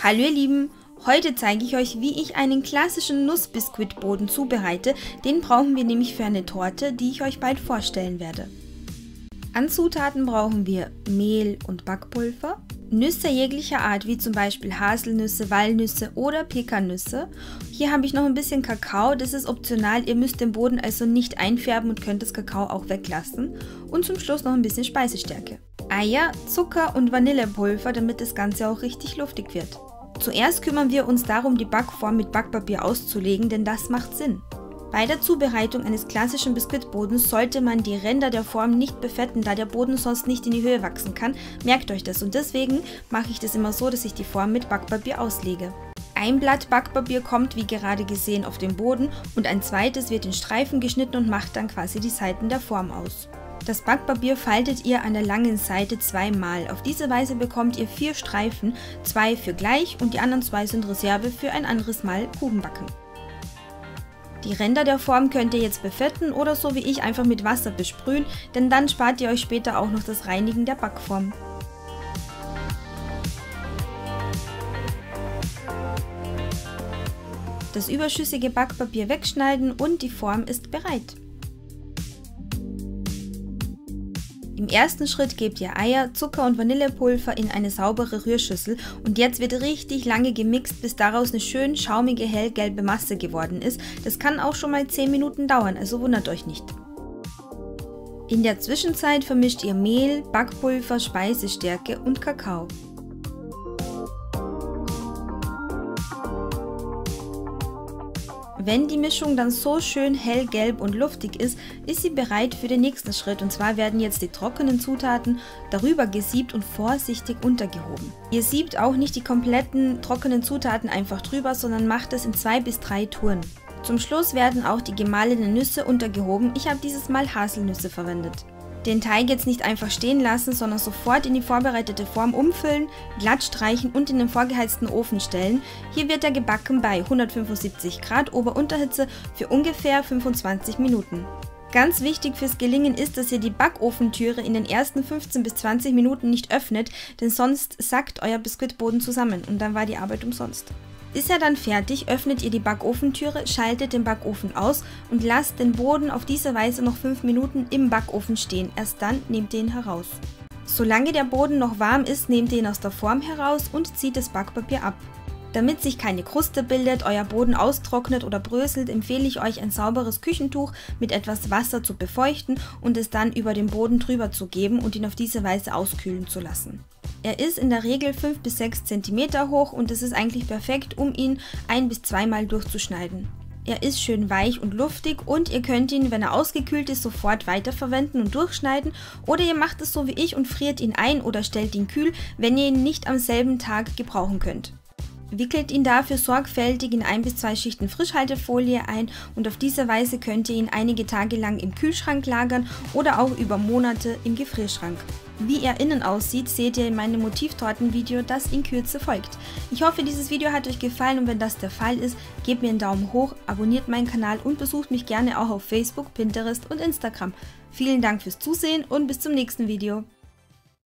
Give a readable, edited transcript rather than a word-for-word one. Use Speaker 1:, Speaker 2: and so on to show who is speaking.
Speaker 1: Hallo ihr Lieben, heute zeige ich euch, wie ich einen klassischen Nussbiskuitboden zubereite. Den brauchen wir nämlich für eine Torte, die ich euch bald vorstellen werde. An Zutaten brauchen wir Mehl und Backpulver, Nüsse jeglicher Art, wie zum Beispiel Haselnüsse, Walnüsse oder Pekannüsse. Hier habe ich noch ein bisschen Kakao, das ist optional, ihr müsst den Boden also nicht einfärben und könnt das Kakao auch weglassen. Und zum Schluss noch ein bisschen Speisestärke. Eier, Zucker und Vanillepulver, damit das Ganze auch richtig luftig wird. Zuerst kümmern wir uns darum, die Backform mit Backpapier auszulegen, denn das macht Sinn. Bei der Zubereitung eines klassischen Biskuitbodens sollte man die Ränder der Form nicht befetten, da der Boden sonst nicht in die Höhe wachsen kann. Merkt euch das, und deswegen mache ich das immer so, dass ich die Form mit Backpapier auslege. Ein Blatt Backpapier kommt wie gerade gesehen auf den Boden und ein zweites wird in Streifen geschnitten und macht dann quasi die Seiten der Form aus. Das Backpapier faltet ihr an der langen Seite zweimal. Auf diese Weise bekommt ihr 4 Streifen, 2 für gleich und die anderen 2 sind Reserve für ein anderes Mal Kuchenbacken. Die Ränder der Form könnt ihr jetzt befetten oder so wie ich einfach mit Wasser besprühen, denn dann spart ihr euch später auch noch das Reinigen der Backform. Das überschüssige Backpapier wegschneiden und die Form ist bereit. Im ersten Schritt gebt ihr Eier, Zucker und Vanillepulver in eine saubere Rührschüssel und jetzt wird richtig lange gemixt, bis daraus eine schön schaumige hellgelbe Masse geworden ist. Das kann auch schon mal 10 Minuten dauern, also wundert euch nicht. In der Zwischenzeit vermischt ihr Mehl, Backpulver, Speisestärke und Kakao. Wenn die Mischung dann so schön hellgelb und luftig ist, ist sie bereit für den nächsten Schritt, und zwar werden jetzt die trockenen Zutaten darüber gesiebt und vorsichtig untergehoben. Ihr siebt auch nicht die kompletten trockenen Zutaten einfach drüber, sondern macht es in 2 bis 3 Touren. Zum Schluss werden auch die gemahlenen Nüsse untergehoben. Ich habe dieses Mal Haselnüsse verwendet. Den Teig jetzt nicht einfach stehen lassen, sondern sofort in die vorbereitete Form umfüllen, glatt streichen und in den vorgeheizten Ofen stellen. Hier wird er gebacken bei 175 Grad Ober-Unterhitze für ungefähr 25 Minuten. Ganz wichtig fürs Gelingen ist, dass ihr die Backofentüre in den ersten 15 bis 20 Minuten nicht öffnet, denn sonst sackt euer Biskuitboden zusammen und dann war die Arbeit umsonst. Ist er dann fertig, öffnet ihr die Backofentüre, schaltet den Backofen aus und lasst den Boden auf diese Weise noch 5 Minuten im Backofen stehen. Erst dann nehmt ihr ihn heraus. Solange der Boden noch warm ist, nehmt ihr ihn aus der Form heraus und zieht das Backpapier ab. Damit sich keine Kruste bildet, euer Boden austrocknet oder bröselt, empfehle ich euch, ein sauberes Küchentuch mit etwas Wasser zu befeuchten und es dann über den Boden drüber zu geben und ihn auf diese Weise auskühlen zu lassen. Er ist in der Regel 5 bis 6 cm hoch und es ist eigentlich perfekt, um ihn 1- bis 2-mal durchzuschneiden. Er ist schön weich und luftig und ihr könnt ihn, wenn er ausgekühlt ist, sofort weiterverwenden und durchschneiden, oder ihr macht es so wie ich und friert ihn ein oder stellt ihn kühl, wenn ihr ihn nicht am selben Tag gebrauchen könnt. Wickelt ihn dafür sorgfältig in 1 bis 2 Schichten Frischhaltefolie ein und auf diese Weise könnt ihr ihn einige Tage lang im Kühlschrank lagern oder auch über Monate im Gefrierschrank. Wie er innen aussieht, seht ihr in meinem Motivtortenvideo, das in Kürze folgt. Ich hoffe, dieses Video hat euch gefallen und wenn das der Fall ist, gebt mir einen Daumen hoch, abonniert meinen Kanal und besucht mich gerne auch auf Facebook, Pinterest und Instagram. Vielen Dank fürs Zusehen und bis zum nächsten Video.